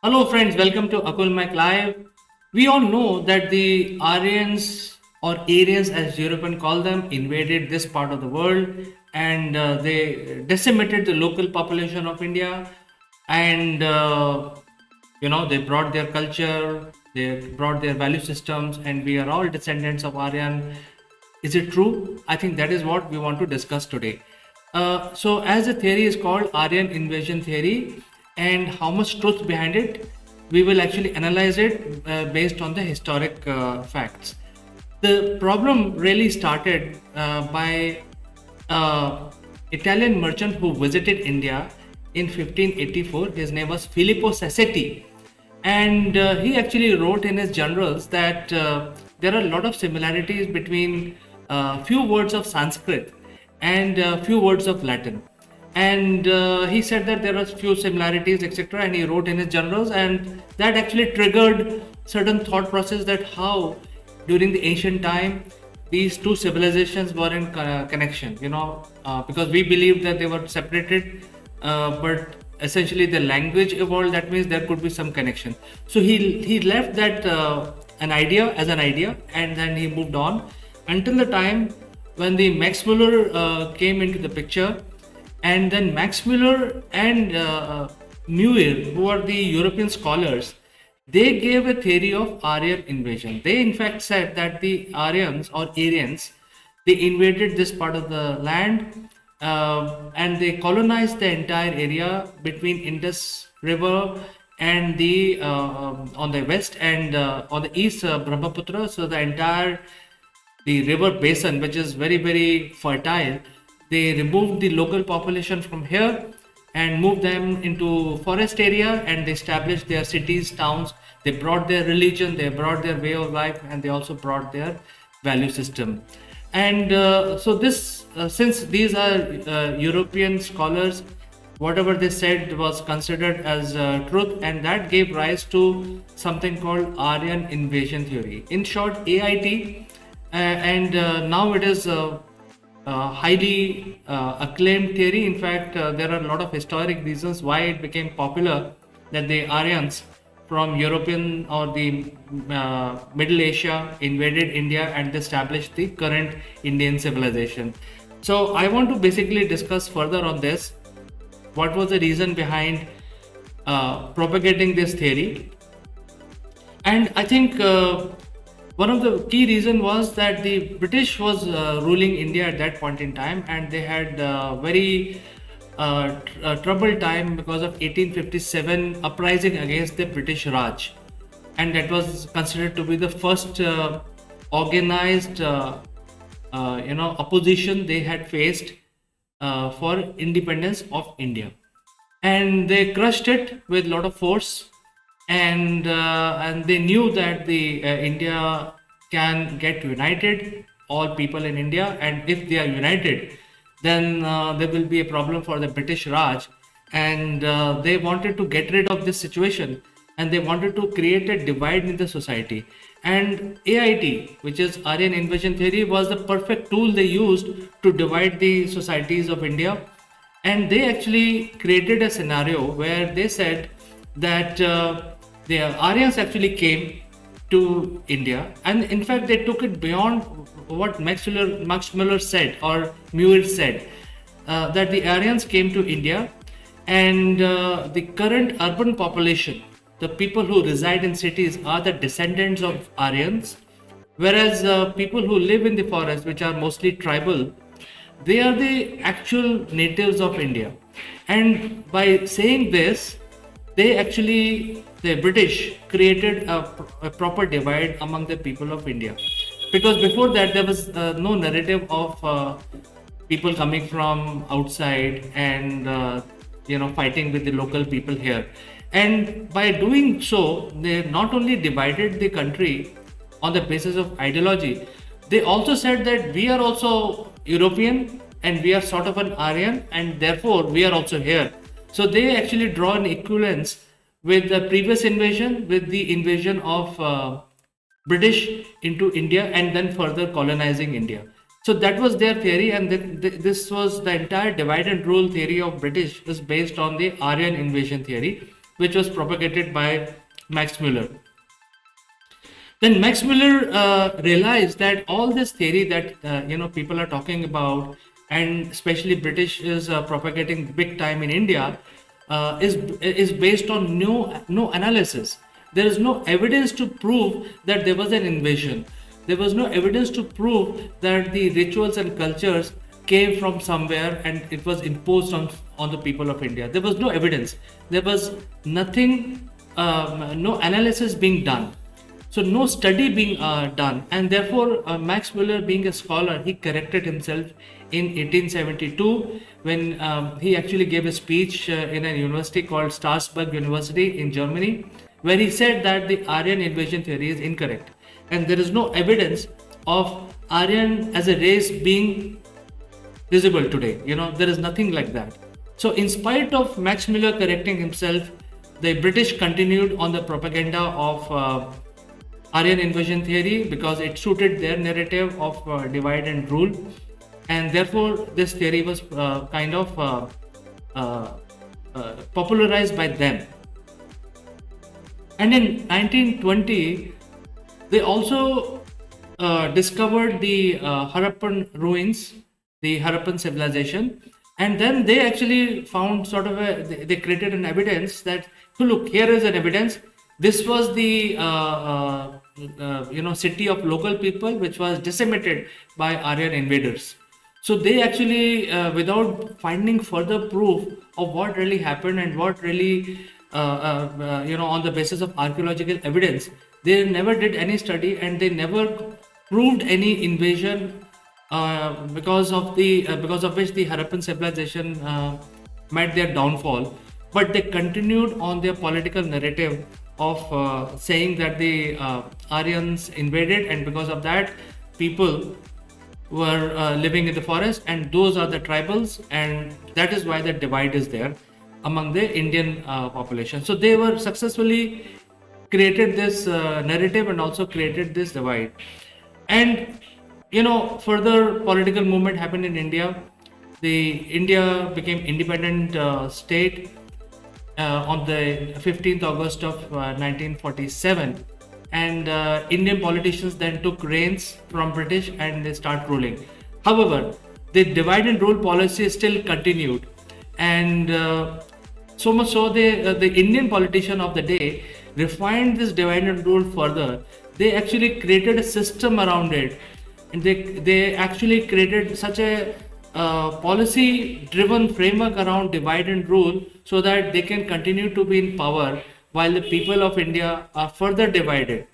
Hello, friends. Welcome to Akul Mac Live. We all know that the Aryans or Aryans, as Europeans call them, invaded this part of the world and they decimated the local population of India. And they brought their culture, they brought their value systems, and we are all descendants of Aryan. Is it true? I think that is what we want to discuss today. So, as the theory is called Aryan invasion theory, and how much truth behind it, we will actually analyze it based on the historic facts. The problem really started by Italian merchant who visited India in 1584. His name was Filippo Sassetti, and he actually wrote in his journals that there are a lot of similarities between few words of Sanskrit and few words of Latin. And he said that there are few similarities, etc. And he wrote in his journals, and that actually triggered certain thought process that how during the ancient time these two civilizations were in connection. Because we believed that they were separated, but essentially the language evolved. That means there could be some connection. So he left that an idea as an idea, and then he moved on until the time when the Max Muller came into the picture. And then Max Muller and Muir, who are the European scholars, they gave a theory of Aryan invasion. They in fact said that the Aryans or Aryans, they invaded this part of the land, and they colonized the entire area between Indus River and the on the west, and on the east, Brahmaputra. So the river basin, which is very, very fertile, they removed the local population from here and moved them into forest area, and they established their cities, towns. They brought their religion, they brought their way of life, and they also brought their value system. And so this, since these are European scholars, whatever they said was considered as truth, and that gave rise to something called Aryan invasion theory. In short, AIT, and now it is highly acclaimed theory. In fact, there are a lot of historic reasons why it became popular, that the Aryans from European or the Middle Asia invaded India and established the current Indian civilization. So I want to basically discuss further on this. What was the reason behind propagating this theory? And I think one of the key reason was that the British was ruling India at that point in time, and they had very troubled time because of 1857 uprising against the British Raj, and that was considered to be the first organized opposition they had faced for independence of India, and they crushed it with a lot of force. And they knew that the India can get united, all people in India, and if they are united, then there will be a problem for the British Raj, and they wanted to get rid of this situation, and they wanted to create a divide in the society. And AIT, which is Aryan invasion theory, was the perfect tool they used to divide the societies of India. And they actually created a scenario where they said that the Aryans actually came to India, and in fact they took it beyond what Max Muller said or Muir said, that the Aryans came to India, and the current urban population, the people who reside in cities, are the descendants of Aryans, whereas people who live in the forest, which are mostly tribal, they are the actual natives of India. And by saying this, the British created a proper divide among the people of India, because before that there was no narrative of people coming from outside and fighting with the local people here. And by doing so, they not only divided the country on the basis of ideology, they also said that we are also European and we are sort of an Aryan, and therefore we are also here. So they actually draw an equivalence with the previous invasion, with the invasion of British into India and then further colonizing India. So that was their theory, and this was the entire divide and rule theory of British is based on the Aryan invasion theory. which was propagated by Max Muller. Then Max Muller realized that all this theory that people are talking about, and especially British is propagating big time in India, is based on no analysis. There is no evidence to prove that there was an invasion. There was no evidence to prove that the rituals and cultures came from somewhere and it was imposed on the people of India. There was no evidence. There was nothing, no analysis being done. So no study being done, and therefore Max Muller, being a scholar, he corrected himself in 1872 when he actually gave a speech in a university called Strassburg University in Germany, where he said that the Aryan invasion theory is incorrect, and there is no evidence of Aryan as a race being visible today. There is nothing like that. So in spite of Max Muller correcting himself, the British continued on the propaganda of Aryan invasion theory because it suited their narrative of divide and rule, and therefore this theory was popularized by them. And in 1920, they also discovered the Harappan ruins, the Harappan civilization, and then they actually found they created an evidence that, look, here is an evidence. This was the city of local people which was decimated by Aryan invaders. So they actually, without finding further proof of what really happened and what really, on the basis of archaeological evidence, they never did any study and they never proved any invasion because of which the Harappan civilization met their downfall. But they continued on their political narrative of saying that the Aryans invaded, and because of that, people were living in the forest, and those are the tribals, and that is why the divide is there among the Indian population. So they were successfully created this narrative and also created this divide. And further political movement happened in India. India became independent state on the 15th August of 1947, and Indian politicians then took reins from British and they start ruling. However, the divide and rule policy still continued, and so much so the Indian politician of the day refined this divide and rule further. They actually created a system around it, and they actually created such a policy driven framework around divide and rule so that they can continue to be in power while the people of India are further divided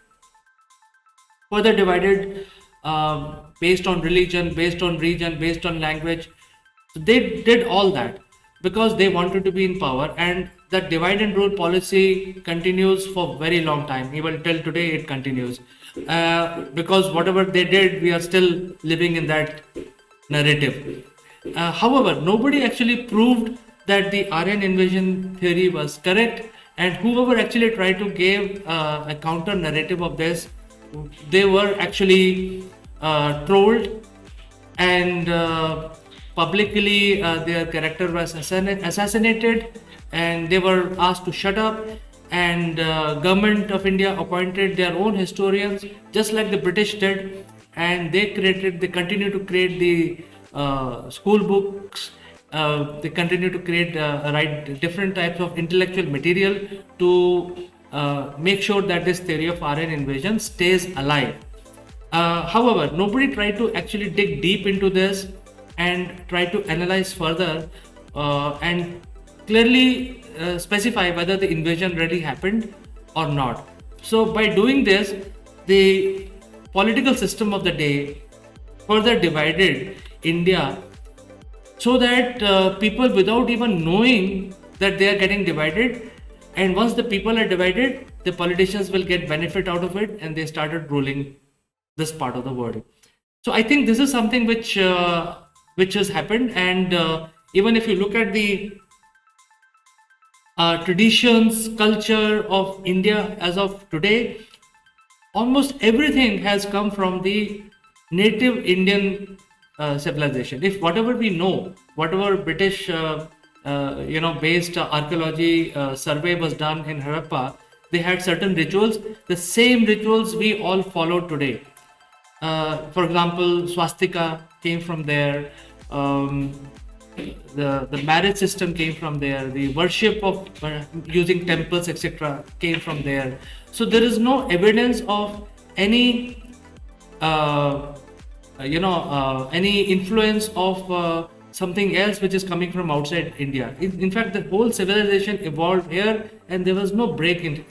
based on religion, based on region, based on language. So they did all that because they wanted to be in power, and that divide and rule policy continues for very long time. Even till today it continues because whatever they did, we are still living in that narrative. However, nobody actually proved that the Aryan invasion theory was correct, and whoever actually tried to give a counter narrative of this, they were actually trolled, and publicly their character was assassinated, and they were asked to shut up, and government of India appointed their own historians just like the British did, and they continue to create the school books. They continue to write different types of intellectual material to make sure that this theory of Aryan invasion stays alive. However, nobody tried to actually dig deep into this and try to analyze further and clearly specify whether the invasion really happened or not. So by doing this, the political system of the day further divided India, so that people, without even knowing that they are getting divided, and once the people are divided, the politicians will get benefit out of it, and they started ruling this part of the world. So I think this is something which has happened, and even if you look at the traditions, culture of India as of today, almost everything has come from the native Indian civilization. If whatever we know, whatever British based archaeology survey was done in Harappa, they had certain rituals, the same rituals we all follow today. For example, swastika came from there. Um, the marriage system came from there. The worship of using temples, etc., came from there. So there is no evidence of any uh, any influence of something else which is coming from outside India. In fact, the whole civilization evolved here, and there was no break in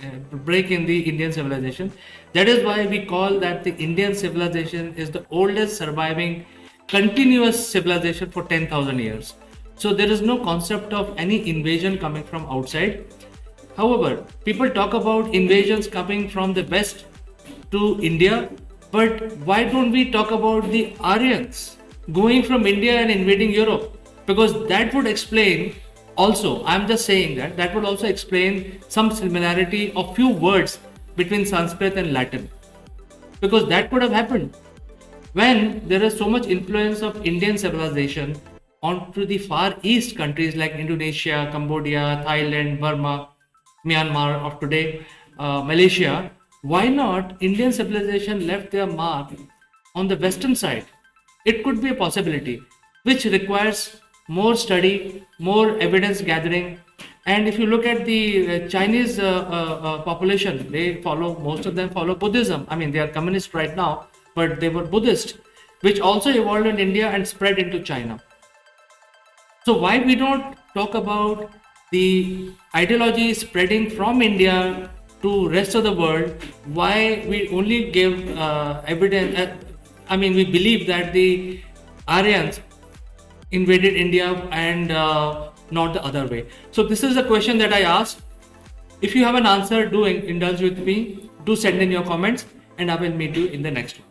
the Indian civilization. That is why we call that the Indian civilization is the oldest surviving continuous civilization for 10,000 years. So there is no concept of any invasion coming from outside. However, people talk about invasions coming from the west to India, but why don't we talk about the Aryans going from India and invading Europe? Because that would explain also, I'm just saying that would also explain some similarity of few words between Sanskrit and Latin. Because that could have happened when there is so much influence of Indian civilization onto the far east countries like Indonesia, Cambodia, Thailand, Burma, Myanmar of today, Malaysia. Why not Indian civilization left their mark on the western side? It could be a possibility, which requires more study, more evidence gathering. And if you look at the Chinese population, most of them follow Buddhism. I mean, they are communist right now, but they were Buddhist, which also evolved in India and spread into China. So why we don't talk about the ideology spreading from India to rest of the world? Why we only give evidence? We believe that the Aryans invaded India and not the other way. So this is a question that I asked. If you have an answer, do indulge with me. Do send in your comments, and I will meet you in the next one.